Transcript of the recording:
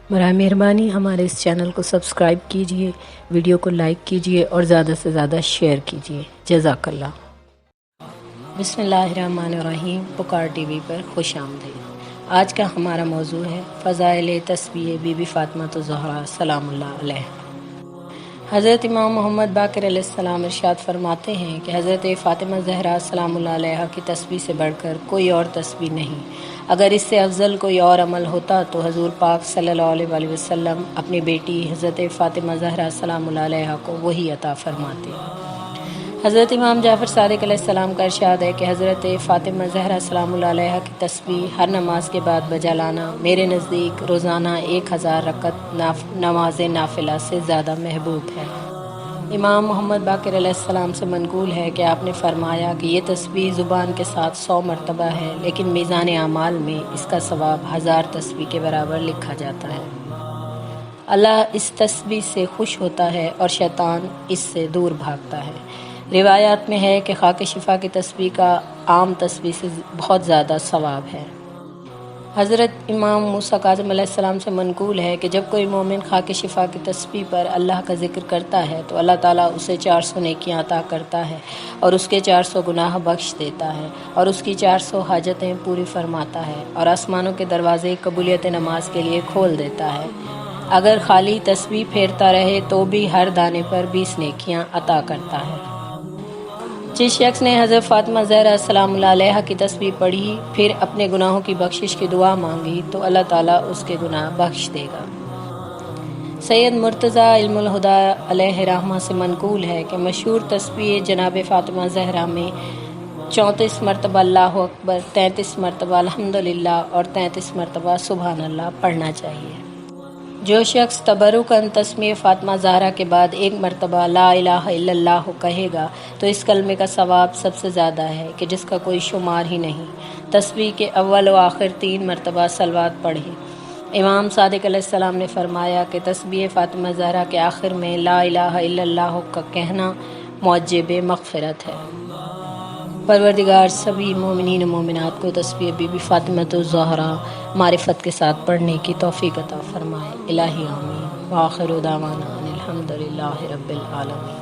براہ مہربانی ہمارے اس چینل کو سبسکرائب کیجیے، ویڈیو کو لائک کیجیے اور زیادہ سے زیادہ شیئر کیجیے۔ جزاک اللہ۔ بسم اللہ الرحمن الرحیم۔ پکار ٹی وی پر خوش آمدید۔ آج کا ہمارا موضوع ہے فضائل تسبیح بی بی فاطمہ الزہرا سلام اللہ علیہ۔ حضرت امام محمد باقر علیہ السلام ارشاد فرماتے ہیں کہ حضرت فاطمہ زہرا سلام اللہ علیہ کی تسبیح سے بڑھ کر کوئی اور تسبیح نہیں۔ اگر اس سے افضل کوئی اور عمل ہوتا تو حضور پاک صلی اللہ علیہ وآلہ وسلم اپنی بیٹی حضرت فاطمہ زہرا سلام اللہ علیہ کو وہی عطا فرماتے۔ حضرت امام جعفر صادق علیہ السلام کا ارشاد ہے کہ حضرت فاطمہ زہرا سلام اللہ علیہ کی تسبیح ہر نماز کے بعد بجا لانا میرے نزدیک روزانہ 1000 رکعت نماز نافلہ سے زیادہ محبوب ہے۔ امام محمد باقر علیہ السلام سے منقول ہے کہ آپ نے فرمایا کہ یہ تسبیح زبان کے ساتھ 100 مرتبہ ہے، لیکن میزان اعمال میں اس کا ثواب 1000 تسبیح کے برابر لکھا جاتا ہے۔ اللہ اس تسبیح سے خوش ہوتا ہے اور شیطان اس سے دور بھاگتا ہے۔ روایات میں ہے کہ خاک شفا کی تسبیح کا عام تسبیح سے بہت زیادہ ثواب ہے۔ حضرت امام موسیٰ کاظم علیہ السلام سے منقول ہے کہ جب کوئی مومن خاک شفا کی تسبیح پر اللہ کا ذکر کرتا ہے تو اللہ تعالیٰ اسے 400 نیکیاں عطا کرتا ہے اور اس کے 400 گناہ بخش دیتا ہے اور اس کی 400 حاجتیں پوری فرماتا ہے اور آسمانوں کے دروازے قبولیت نماز کے لیے کھول دیتا ہے۔ اگر خالی تسبیح پھیرتا رہے تو بھی ہر دانے پر 20 نیکیاں عطا کرتا ہے۔ جس شخص نے حضرت فاطمہ زہرا سلام اللہ علیہ کی تسبیح پڑھی پھر اپنے گناہوں کی بخشش کی دعا مانگی تو اللہ تعالیٰ اس کے گناہ بخش دے گا۔ سید مرتضیٰ علم الہدیٰ علیہ رحمہ سے منقول ہے کہ مشہور تسبیح جناب فاطمہ زہرا میں 34 مرتبہ اللہ اکبر، 33 مرتبہ الحمدللہ اور 33 مرتبہ سبحان اللہ پڑھنا چاہیے۔ جو شخص تبرکاً تسمیہ فاطمہ زہرا کے بعد 1 مرتبہ لا الہ الا اللہ کہے گا تو اس کلمے کا ثواب سب سے زیادہ ہے کہ جس کا کوئی شمار ہی نہیں۔ تسبیح کے اول و آخر 3 مرتبہ صلوات پڑھے۔ امام صادق علیہ السلام نے فرمایا کہ تسبیح فاطمہ زہرا کے آخر میں لا الہ الا اللہ کا کہنا موجب مغفرت ہے۔ پروردگار سبھی مومنین و مومنات کو تسبیح بی بی فاطمہ الزہرا معرفت کے ساتھ پڑھنے کی توفیق عطا فرمائے۔ الہی آمین۔ وآخر دعوانا ان الحمد للہ رب العالمین۔